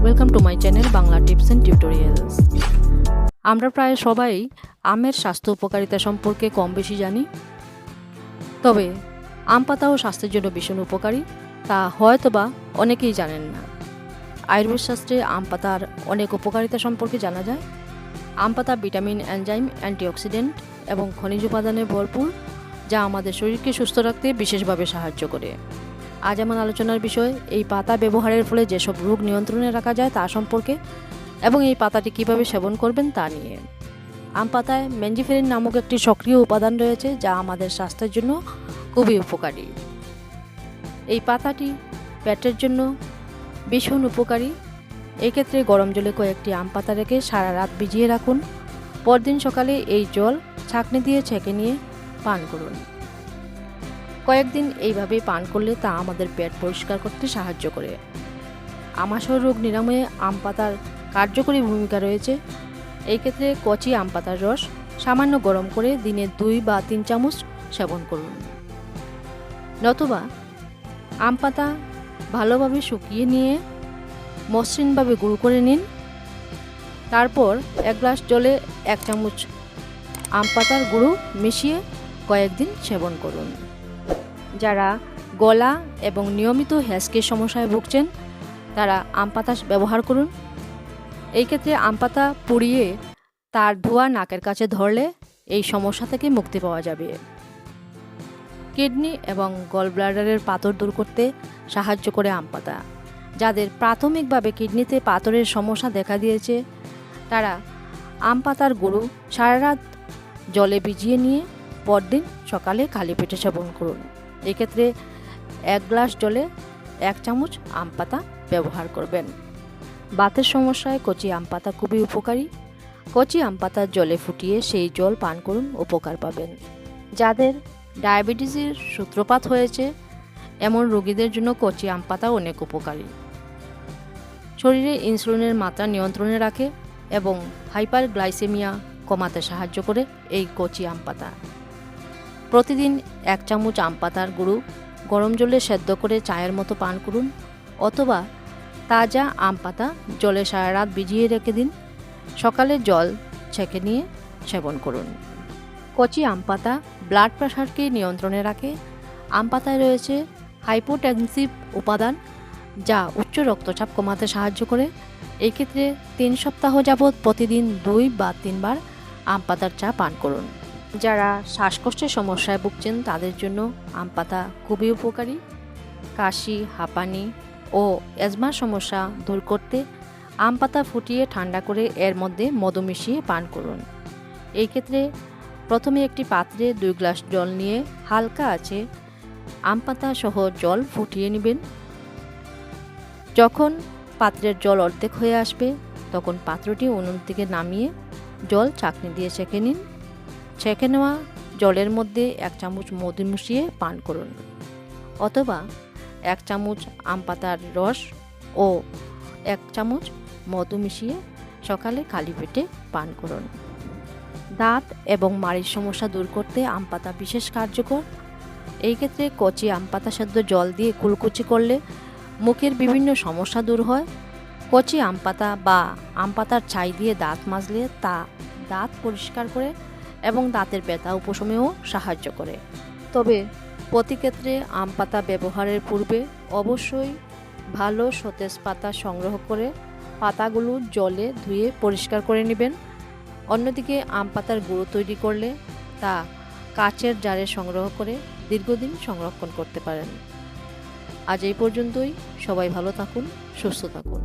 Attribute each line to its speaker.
Speaker 1: Welcome to my channel Bangla tips and tutorials. আমরা প্রায় সবাই আমের স্বাস্থ্য উপকারিতা সম্পর্কে কম বেশি জানি, তবে আম পাতাও স্বাস্থ্যের জন্য ভীষণ উপকারী তা হয়তোবা অনেকেই জানেন না। আয়ুর্বেদ শাস্ত্রে আম পাতার অনেক উপকারিতা সম্পর্কে জানা যায়। আম পাতা ভিটামিন, এনজাইম, অ্যান্টিঅক্সিডেন্ট এবং খনিজ উপাদানে ভরপুর, যা আমাদের শরীরকে সুস্থ রাখতে বিশেষভাবে সাহায্য করে। আজ আমার আলোচনার বিষয় এই পাতা ব্যবহারের ফলে যেসব রোগ নিয়ন্ত্রণে রাখা যায় তা সম্পর্কে এবং এই পাতাটি কিভাবে সেবন করবেন তা নিয়ে। আম পাতায় ম্যাঞ্জিফেরিন নামক একটি সক্রিয় উপাদান রয়েছে যা আমাদের স্বাস্থ্যের জন্য খুবই উপকারী। এই পাতাটি পেটের জন্য ভীষণ উপকারী। এক্ষেত্রে গরম জলে কয়েকটি আম পাতা রেখে সারা রাত ভিজিয়ে রাখুন। পরদিন সকালে এই জল ছাঁকনি দিয়ে ছেঁকে নিয়ে পান করুন। কয়েকদিন এইভাবে পান করলে তা আমাদের পেট পরিষ্কার করতে সাহায্য করে। আমাশয় রোগ নিরাময়ে আম পাতার কার্যকরী ভূমিকা রয়েছে। এই ক্ষেত্রে কচি আম পাতার রস সামান্য গরম করে দিনে 2 বা 3 চামচ সেবন করুন। নতুবা আম পাতা ভালোভাবে শুকিয়ে নিয়ে মসৃণভাবে গুঁড়ো করে নিন। তারপর 1 গ্লাস জলে 1 চামচ আম পাতার গুঁড়ো মিশিয়ে কয়েকদিন সেবন করুন। যারা গলা এবং নিয়মিত হ্যাজকের সমস্যায় ভুগছেন তারা আম পাতা ব্যবহার করুন। এই ক্ষেত্রে আম পাতা পুড়িয়ে তার ধোঁয়া নাকের কাছে ধরলে এই সমস্যা থেকে মুক্তি পাওয়া যাবে। কিডনি এবং গল ব্লাডারের পাথর দূর করতে সাহায্য করে আম পাতা। যাদের প্রাথমিকভাবে কিডনিতে পাথরের সমস্যা দেখা দিয়েছে তারা আম পাতার গুঁড়ো সারা রাত জলে ভিজিয়ে নিয়ে পরদিন সকালে খালি পেটে সেবন করুন। এক্ষেত্রে 1 গ্লাস জলে 1 চামচ আম পাতা ব্যবহার করবেন। বাতের সমস্যায় কচি আম পাতা খুবই উপকারী। কচি আম পাতা জলে ফুটিয়ে সেই জল পান করুন, উপকার পাবেন। যাদের ডায়াবেটিসের সূত্রপাত হয়েছে এমন রোগীদের জন্য কচি আম পাতা অনেক উপকারী। শরীরে ইনসুলিনের মাত্রা নিয়ন্ত্রণে রাখে এবং হাইপারগ্লাইসেমিয়া কমাতে সাহায্য করে এই কচি আম পাতা। প্রতিদিন 1 চামচ আম পাতার গুঁড়ো গরম জলে সেদ্ধ করে চায়ের মতো পান করুন, অথবা তাজা আম পাতা জলে সারা রাত ভিজিয়ে রেখে দিন। সকালে জল ছেঁকে নিয়ে সেবন করুন। কচি আম পাতা ব্লাড প্রেশারকে নিয়ন্ত্রণে রাখে। আম পাতায় রয়েছে হাইপোটেনসিভ উপাদান যা উচ্চ রক্তচাপ কমাতে সাহায্য করে। এই ক্ষেত্রে 3 সপ্তাহ যাবৎ প্রতিদিন 2 বা 3 বার আম পাতার চা পান করুন। যারা শ্বাসকষ্টের সমস্যায় ভুগছেন তাদের জন্য আম পাতা খুবই উপকারী। কাশি, হাঁপানি ও অ্যাজমার সমস্যা দূর করতে আম পাতা ফুটিয়ে ঠান্ডা করে এর মধ্যে মধু মিশিয়ে পান করুন। এই ক্ষেত্রে প্রথমে একটি পাত্রে 2 গ্লাস জল নিয়ে হালকা আঁচে আম পাতা সহ জল ফুটিয়ে নেবেন। যখন পাত্রের জল অর্ধেক হয়ে আসবে তখন পাত্রটি উনুন থেকে নামিয়ে জল ছাঁকনি দিয়ে ছেঁকে নিন। ছেঁকে নেওয়া জলের মধ্যে 1 চামচ মধু মিশিয়ে পান করুন, অথবা 1 চামচ আম পাতার রস ও 1 চামচ মধু মিশিয়ে সকালে খালি পেটে পান করুন। দাঁত এবং মাড়ির সমস্যা দূর করতে আম পাতা বিশেষ কার্যকর। এই ক্ষেত্রে কচি আম পাতা সেদ্ধ জল দিয়ে কুলকুচি করলে মুখের বিভিন্ন সমস্যা দূর হয়। কচি আম পাতা বা আম পাতার ছাই দিয়ে দাঁত মাজলে তা দাঁত পরিষ্কার করে এবং দাঁতের ব্যথা উপশমেও সাহায্য করে। তবে প্রতি ক্ষেত্রে আম পাতা ব্যবহারের পূর্বে অবশ্যই ভালো সতেজ পাতা সংগ্রহ করে পাতাগুলো জলে ধুয়ে পরিষ্কার করে নেবেন। অন্যদিকে আম পাতার গুঁড়ো তৈরি করলে তা কাচের জারে সংগ্রহ করে দীর্ঘদিন সংরক্ষণ করতে পারেন। আজ এই পর্যন্তই। সবাই ভালো থাকুন, সুস্থ থাকুন।